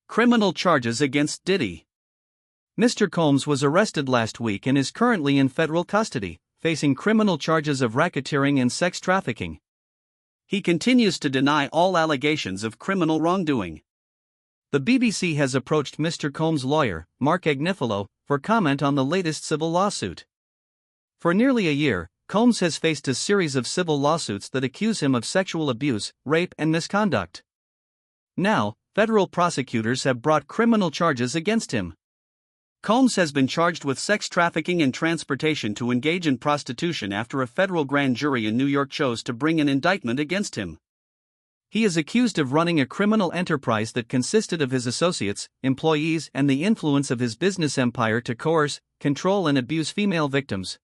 Criminal charges against Diddy. Mr. Combs was arrested last week and is currently in federal custody, facing criminal charges of racketeering and sex trafficking. He continues to deny all allegations of criminal wrongdoing. The BBC has approached Mr. Combs' lawyer, Mark Agnifilo, for comment on the latest civil lawsuit. For nearly a year, Combs has faced a series of civil lawsuits that accuse him of sexual abuse, rape, and misconduct. Now, federal prosecutors have brought criminal charges against him. Combs has been charged with sex trafficking and transportation to engage in prostitution after a federal grand jury in New York chose to bring an indictment against him. He is accused of running a criminal enterprise that consisted of his associates, employees, and the influence of his business empire to coerce, control, and abuse female victims.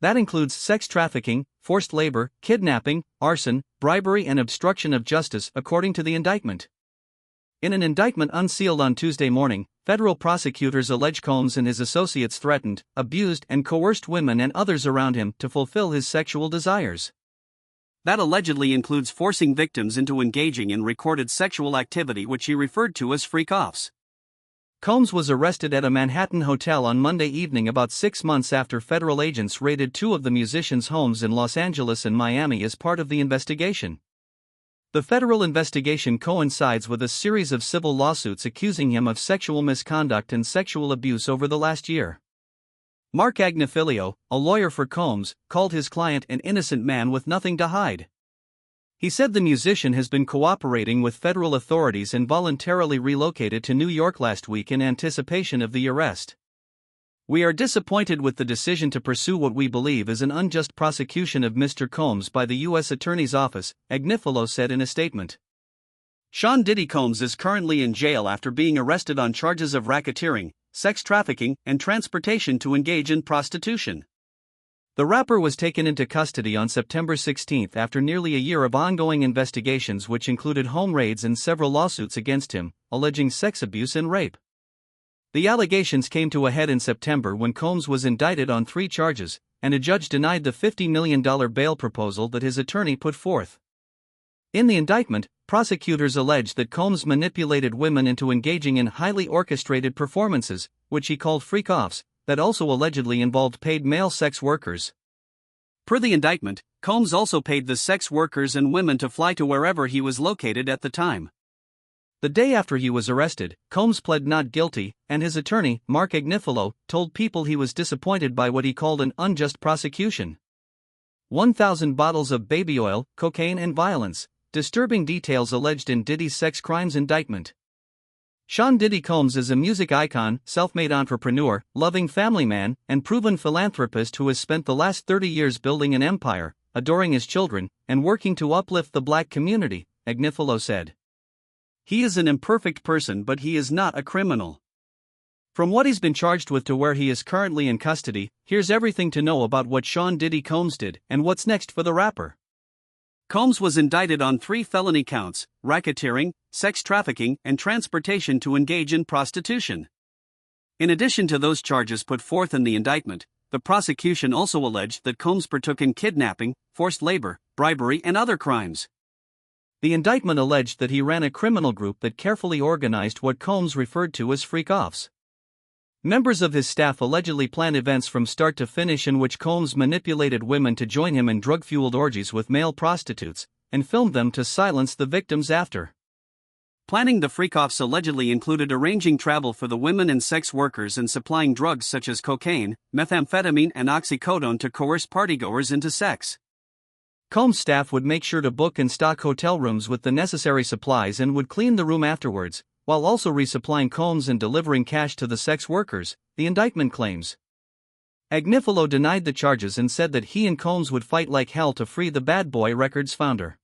That includes sex trafficking, forced labor, kidnapping, arson, bribery, and obstruction of justice, according to the indictment. In an indictment unsealed on Tuesday morning, federal prosecutors allege Combs and his associates threatened, abused, and coerced women and others around him to fulfill his sexual desires. That allegedly includes forcing victims into engaging in recorded sexual activity which he referred to as freak-offs. Combs was arrested at a Manhattan hotel on Monday evening about 6 months after federal agents raided two of the musician's homes in Los Angeles and Miami as part of the investigation. The federal investigation coincides with a series of civil lawsuits accusing him of sexual misconduct and sexual abuse over the last year. Mark Agnifilo, a lawyer for Combs, called his client an innocent man with nothing to hide. He said the musician has been cooperating with federal authorities and voluntarily relocated to New York last week in anticipation of the arrest. "We are disappointed with the decision to pursue what we believe is an unjust prosecution of Mr. Combs by the U.S. Attorney's Office," Agnifilo said in a statement. Sean Diddy Combs is currently in jail after being arrested on charges of racketeering, sex trafficking, and transportation to engage in prostitution. The rapper was taken into custody on September 16 after nearly a year of ongoing investigations which included home raids and several lawsuits against him, alleging sex abuse and rape. The allegations came to a head in September when Combs was indicted on 3 charges, and a judge denied the $50 million bail proposal that his attorney put forth. In the indictment, prosecutors alleged that Combs manipulated women into engaging in highly orchestrated performances, which he called freak-offs, that also allegedly involved paid male sex workers. Per the indictment, Combs also paid the sex workers and women to fly to wherever he was located at the time. The day after he was arrested, Combs pled not guilty, and his attorney, Mark Agnifilo, told People he was disappointed by what he called an unjust prosecution. 1,000 bottles of baby oil, cocaine, and violence, disturbing details alleged in Diddy's sex crimes indictment. Sean Diddy Combs is a music icon, self-made entrepreneur, loving family man, and proven philanthropist who has spent the last 30 years building an empire, adoring his children, and working to uplift the black community, Agnifilo said. "He is an imperfect person, but he is not a criminal. From what he's been charged with to where he is currently in custody, here's everything to know about what Sean Diddy Combs did and what's next for the rapper." Combs was indicted on 3 felony counts: racketeering, sex trafficking, and transportation to engage in prostitution. In addition to those charges put forth in the indictment, the prosecution also alleged that Combs partook in kidnapping, forced labor, bribery, and other crimes. The indictment alleged that he ran a criminal group that carefully organized what Combs referred to as freak-offs. Members of his staff allegedly planned events from start to finish in which Combs manipulated women to join him in drug-fueled orgies with male prostitutes, and filmed them to silence the victims after. Planning the freak-offs allegedly included arranging travel for the women and sex workers and supplying drugs such as cocaine, methamphetamine, and oxycodone to coerce partygoers into sex. Combs' staff would make sure to book and stock hotel rooms with the necessary supplies and would clean the room afterwards, while also resupplying Combs and delivering cash to the sex workers, the indictment claims. Agnifilo denied the charges and said that he and Combs would fight like hell to free the Bad Boy Records founder.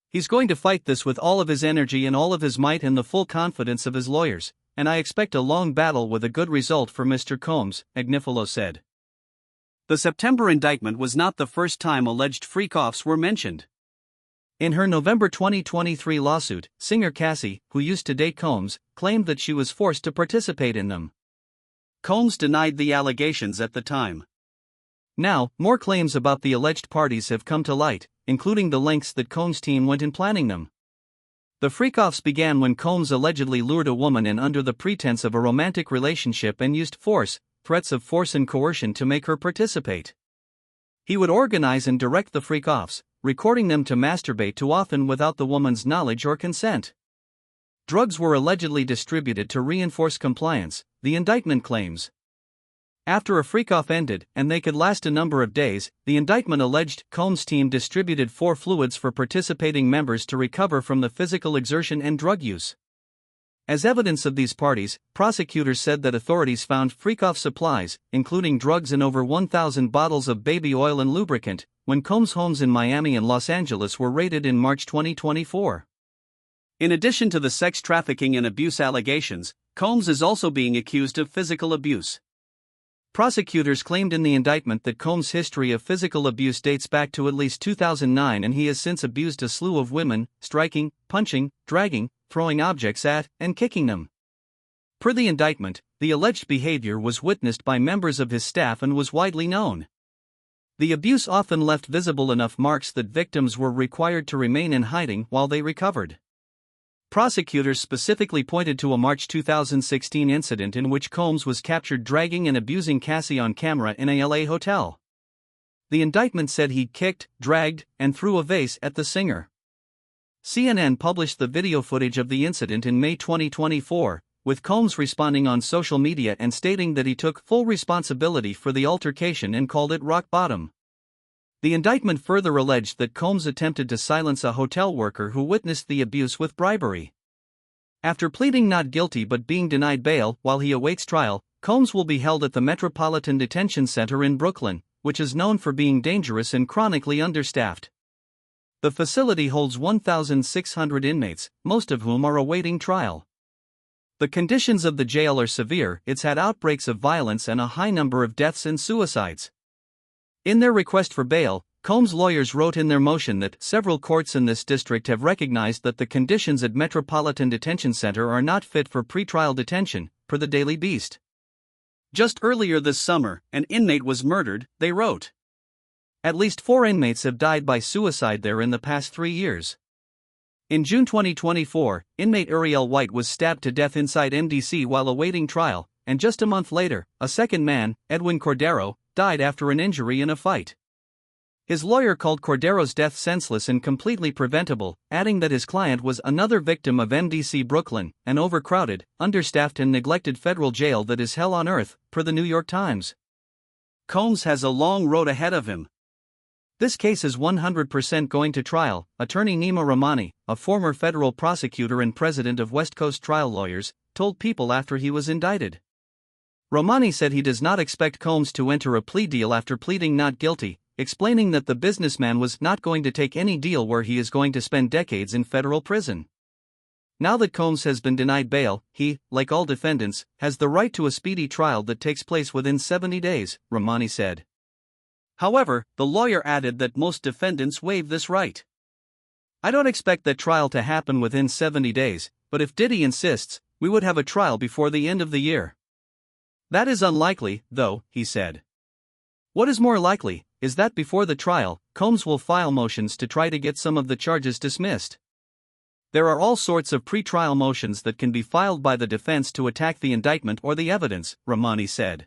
"He's going to fight this with all of his energy and all of his might and the full confidence of his lawyers, and I expect a long battle with a good result for Mr. Combs," Agnifilo said. The September indictment was not the first time alleged freak-offs were mentioned. In her November 2023 lawsuit, singer Cassie, who used to date Combs, claimed that she was forced to participate in them. Combs denied the allegations at the time. Now, more claims about the alleged parties have come to light, including the lengths that Combs' team went in planning them. The freak-offs began when Combs allegedly lured a woman in under the pretense of a romantic relationship and used force, threats of force and coercion to make her participate. He would organize and direct the freak-offs, recording them to masturbate too often without the woman's knowledge or consent. Drugs were allegedly distributed to reinforce compliance, the indictment claims. After a freak-off ended, and they could last a number of days, the indictment alleged Combs' team distributed 4 fluids for participating members to recover from the physical exertion and drug use. As evidence of these parties, prosecutors said that authorities found freak-off supplies, including drugs and over 1,000 bottles of baby oil and lubricant, when Combs' homes in Miami and Los Angeles were raided in March 2024. In addition to the sex trafficking and abuse allegations, Combs is also being accused of physical abuse. Prosecutors claimed in the indictment that Combs' history of physical abuse dates back to at least 2009, and he has since abused a slew of women, striking, punching, dragging, throwing objects at, and kicking them. Per the indictment, the alleged behavior was witnessed by members of his staff and was widely known. The abuse often left visible enough marks that victims were required to remain in hiding while they recovered. Prosecutors specifically pointed to a March 2016 incident in which Combs was captured dragging and abusing Cassie on camera in a LA hotel. The indictment said he kicked, dragged, and threw a vase at the singer. CNN published the video footage of the incident in May 2024, with Combs responding on social media and stating that he took full responsibility for the altercation and called it rock bottom. The indictment further alleged that Combs attempted to silence a hotel worker who witnessed the abuse with bribery. After pleading not guilty but being denied bail while he awaits trial, Combs will be held at the Metropolitan Detention Center in Brooklyn, which is known for being dangerous and chronically understaffed. The facility holds 1,600 inmates, most of whom are awaiting trial. The conditions of the jail are severe. It's had outbreaks of violence and a high number of deaths and suicides. In their request for bail, Combs' lawyers wrote in their motion that several courts in this district have recognized that the conditions at Metropolitan Detention Center are not fit for pretrial detention, per the Daily Beast. Just earlier this summer, an inmate was murdered, they wrote. At least 4 inmates have died by suicide there in the past 3 years. In June 2024, inmate Ariel White was stabbed to death inside MDC while awaiting trial, and just a month later, a second man, Edwin Cordero, died after an injury in a fight. His lawyer called Cordero's death senseless and completely preventable, adding that his client was another victim of MDC Brooklyn, an overcrowded, understaffed and neglected federal jail that is hell on earth, per the New York Times. Combs has a long road ahead of him. This case is 100% going to trial, attorney Nima Rahmani, a former federal prosecutor and president of West Coast Trial Lawyers, told People after he was indicted. Rahmani said he does not expect Combs to enter a plea deal after pleading not guilty, explaining that the businessman was not going to take any deal where he is going to spend decades in federal prison. Now that Combs has been denied bail, he, like all defendants, has the right to a speedy trial that takes place within 70 days, Rahmani said. However, the lawyer added that most defendants waive this right. I don't expect that trial to happen within 70 days, but if Diddy insists, we would have a trial before the end of the year. That is unlikely, though, he said. What is more likely is that before the trial, Combs will file motions to try to get some of the charges dismissed. There are all sorts of pre-trial motions that can be filed by the defense to attack the indictment or the evidence, Rahmani said.